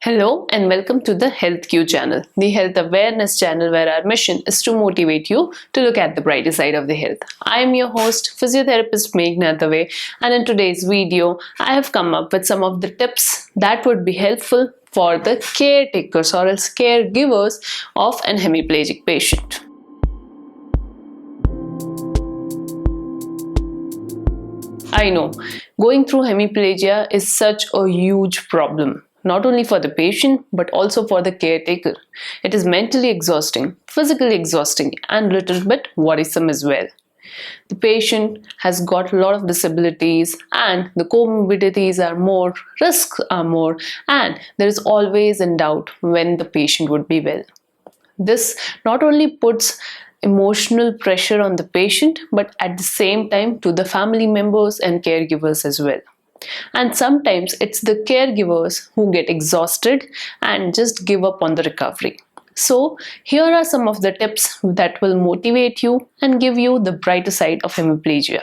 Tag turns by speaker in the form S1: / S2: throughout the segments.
S1: Hello and welcome to the Health Q channel, the health awareness channel where our mission is to motivate you to look at the brighter side of the health. I am your host, physiotherapist Meghna Dave, and in today's video, I have come up with some of the tips that would be helpful for the caretakers or else caregivers of an hemiplegic patient. I know, going through hemiplegia is such a huge problem. Not only for the patient, but also for the caretaker. It is mentally exhausting, physically exhausting, and a little bit worrisome as well. The patient has got a lot of disabilities and the comorbidities are more, risks are more, and there is always in doubt when the patient would be well. This not only puts emotional pressure on the patient, but at the same time to the family members and caregivers as well. And sometimes it's the caregivers who get exhausted and just give up on the recovery. So here are some of the tips that will motivate you and give you the brighter side of hemiplegia.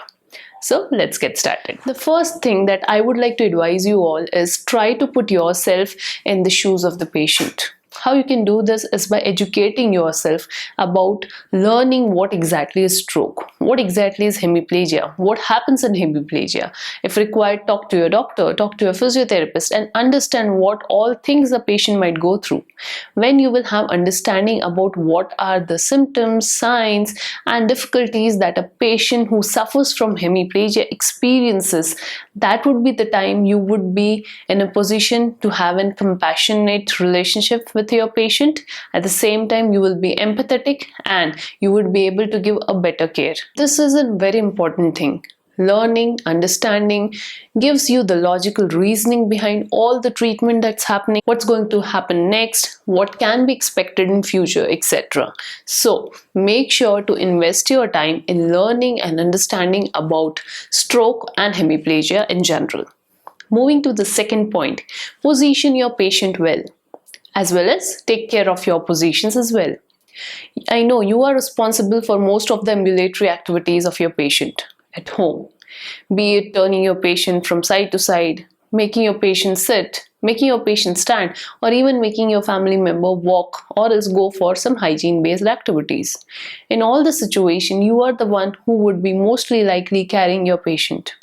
S1: So let's get started. The first thing that I would like to advise you all is try to put yourself in the shoes of the patient. How you can do this is by educating yourself about learning what exactly is stroke, what exactly is hemiplegia, what happens in hemiplegia. If required, talk to your doctor, talk to your physiotherapist and understand what all things the patient might go through. When you will have understanding about what are the symptoms, signs and difficulties that a patient who suffers from hemiplegia experiences, that would be the time you would be in a position to have a compassionate relationship with your patient. At the same time, you will be empathetic and you would be able to give a better care. This is a very important thing. Learning, understanding gives you the logical reasoning behind all the treatment that's happening, what's going to happen next, what can be expected in future, etc. So make sure to invest your time in learning and understanding about stroke and hemiplegia in general. Moving to the second point, position your patient well, as well as take care of your positions as well. I know you are responsible for most of the ambulatory activities of your patient at home, be it turning your patient from side to side, making your patient sit, making your patient stand, or even making your family member walk or else go for some hygiene-based activities. In all the situation, you are the one who would be mostly likely carrying your patient.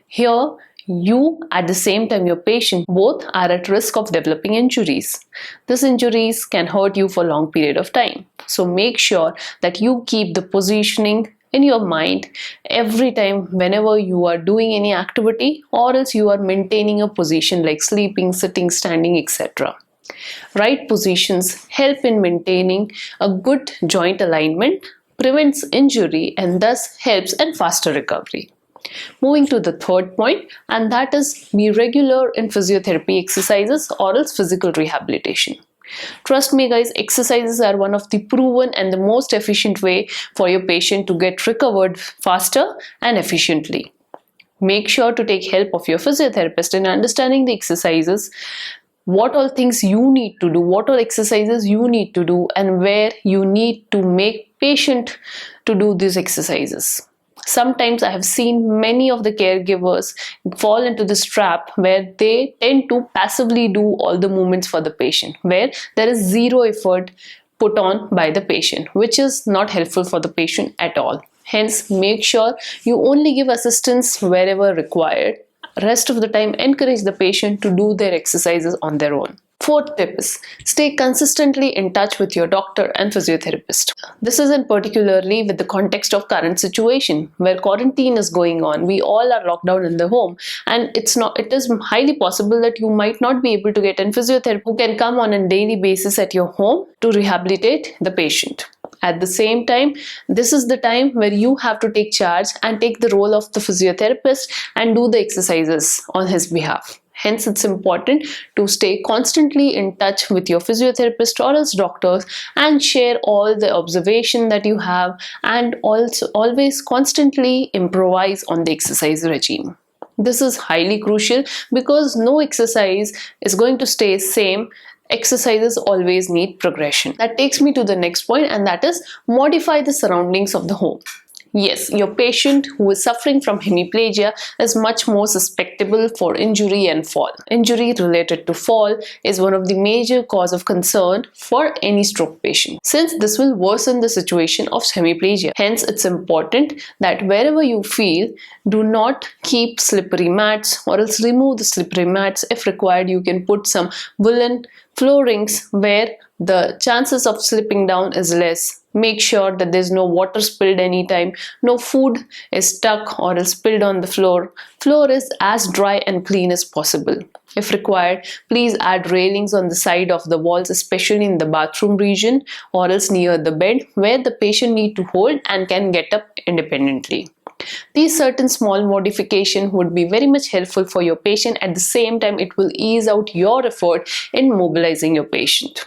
S1: Here, you, at the same time your patient, both are at risk of developing injuries. These injuries can hurt you for a long period of time. So make sure that you keep the positioning in your mind every time whenever you are doing any activity or else you are maintaining a position like sleeping, sitting, standing, etc. Right positions help in maintaining a good joint alignment, prevents injury and thus helps in faster recovery. Moving to the third point, and that is be regular in physiotherapy exercises or else physical rehabilitation. Trust me guys, exercises are one of the proven and the most efficient way for your patient to get recovered faster and efficiently. Make sure to take help of your physiotherapist in understanding the exercises, what all things you need to do, what all exercises you need to do and where you need to make patient to do these exercises. Sometimes I have seen many of the caregivers fall into this trap where they tend to passively do all the movements for the patient, where there is zero effort put on by the patient, which is not helpful for the patient at all. Hence, make sure you only give assistance wherever required. Rest of the time, encourage the patient to do their exercises on their own. Fourth tip is stay consistently in touch with your doctor and physiotherapist. This is in particularly with the context of current situation where quarantine is going on. We all are locked down in the home and it is highly possible that you might not be able to get a physiotherapist who can come on a daily basis at your home to rehabilitate the patient. At the same time, this is the time where you have to take charge and take the role of the physiotherapist and do the exercises on his behalf. Hence, it's important to stay constantly in touch with your physiotherapist or else doctors and share all the observation that you have and also always constantly improvise on the exercise regime. This is highly crucial because no exercise is going to stay same. Exercises always need progression. That takes me to the next point, and that is modify the surroundings of the home. Yes, your patient who is suffering from hemiplegia is much more susceptible for injury and fall. Injury related to fall is one of the major cause of concern for any stroke patient, since this will worsen the situation of hemiplegia. Hence, it's important that wherever you feel, do not keep slippery mats, or else remove the slippery mats. If required, you can put some woolen floorings where the chances of slipping down is less. Make sure that there's no water spilled anytime, no food is stuck or is spilled on the floor. Floor is as dry and clean as possible. If required, please add railings on the side of the walls, especially in the bathroom region or else near the bed, where the patient need to hold and can get up independently. These certain small modifications would be very much helpful for your patient. At the same time, it will ease out your effort in mobilizing your patient.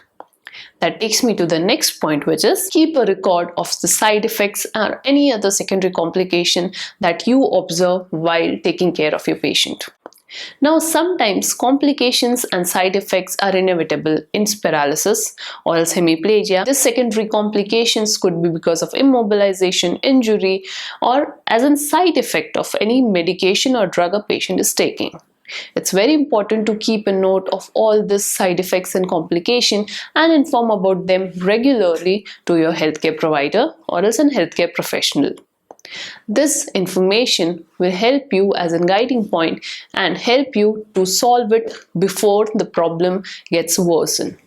S1: That takes me to the next point, which is keep a record of the side effects or any other secondary complication that you observe while taking care of your patient. Now, sometimes complications and side effects are inevitable in paralysis or else hemiplegia. The secondary complications could be because of immobilization, injury, or as a side effect of any medication or drug a patient is taking. It's very important to keep a note of all these side effects and complications and inform about them regularly to your healthcare provider or as a healthcare professional. This information will help you as a guiding point and help you to solve it before the problem gets worsened.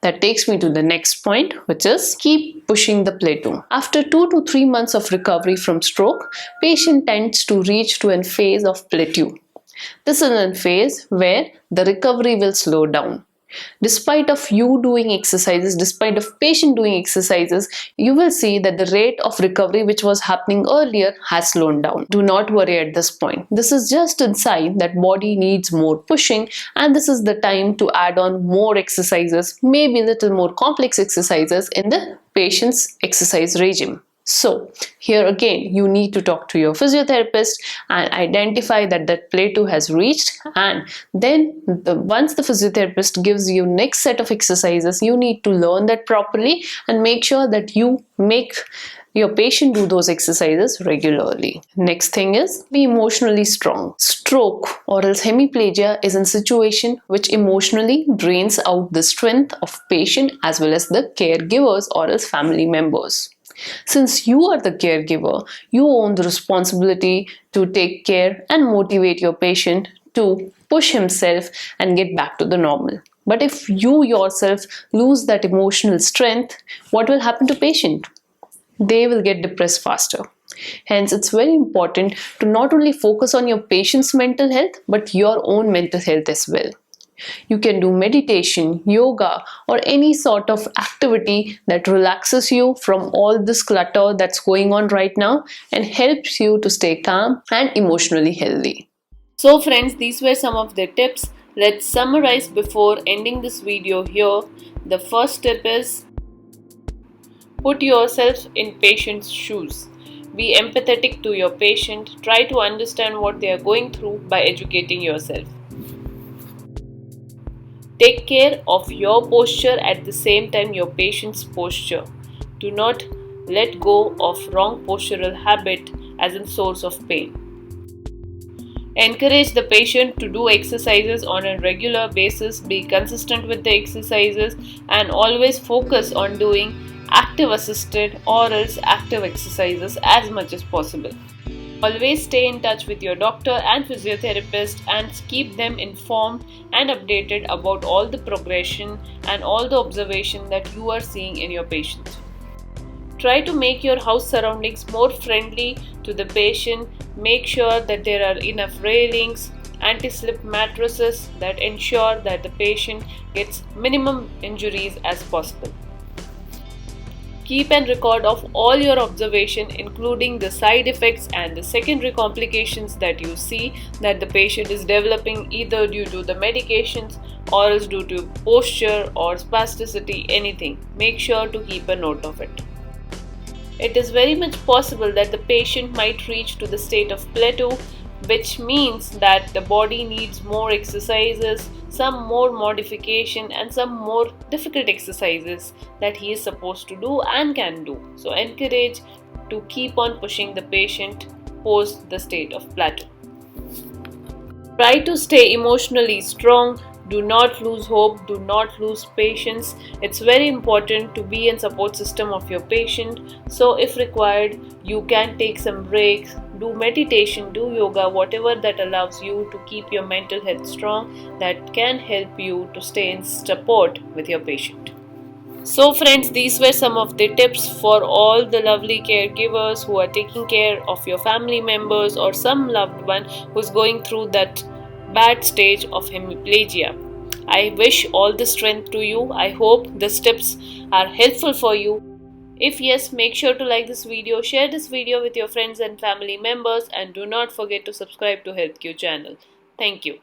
S1: That takes me to the next point, which is keep pushing the plateau. After 2 to 3 months of recovery from stroke, patient tends to reach to a phase of plateau. This is a phase where the recovery will slow down. Despite of you doing exercises, despite of patient doing exercises, you will see that the rate of recovery which was happening earlier has slowed down. Do not worry at this point. This is just a sign that body needs more pushing, and this is the time to add on more exercises, maybe little more complex exercises in the patient's exercise regime. So here again, you need to talk to your physiotherapist and identify that that plateau has reached, and then once the physiotherapist gives you next set of exercises, you need to learn that properly and make sure that you make your patient do those exercises regularly. Next thing is be emotionally strong. Stroke or else hemiplegia is a situation which emotionally drains out the strength of patient as well as the caregivers or else family members. Since you are the caregiver, you own the responsibility to take care and motivate your patient to push himself and get back to the normal. But if you yourself lose that emotional strength, what will happen to patient? They will get depressed faster. Hence, it's very important to not only focus on your patient's mental health, but your own mental health as well. You can do meditation, yoga, or any sort of activity that relaxes you from all this clutter that's going on right now and helps you to stay calm and emotionally healthy. So friends, these were some of the tips. Let's summarize before ending this video here. The first tip is put yourself in patient's shoes. Be empathetic to your patient. Try to understand what they are going through by educating yourself. Take care of your posture at the same time your patient's posture. Do not let go of wrong postural habit as a source of pain. Encourage the patient to do exercises on a regular basis. Be consistent with the exercises and always focus on doing active assisted or else active exercises as much as possible. Always stay in touch with your doctor and physiotherapist and keep them informed and updated about all the progression and all the observation that you are seeing in your patient. Try to make your house surroundings more friendly to the patient. Make sure that there are enough railings, anti-slip mattresses that ensure that the patient gets minimum injuries as possible. Keep a record of all your observation, including the side effects and the secondary complications that you see that the patient is developing either due to the medications or else due to posture or spasticity, anything. Make sure to keep a note of it. It is very much possible that the patient might reach to the state of plateau which means that the body needs more exercises, some more modification, and some more difficult exercises that he is supposed to do and can do. So, encourage to keep on pushing the patient post the state of plateau. Try to stay emotionally strong. Do not lose hope. Do not lose patience. It's very important to be in support system of your patient. So if required, you can take some breaks, do meditation, do yoga, whatever that allows you to keep your mental health strong, that can help you to stay in support with your patient. So, friends, these were some of the tips for all the lovely caregivers who are taking care of your family members or some loved one who's going through that bad stage of hemiplegia. I wish all the strength to you. I hope these tips are helpful for you. If yes, make sure to like this video, share this video with your friends and family members, and do not forget to subscribe to HealthQ channel. Thank you.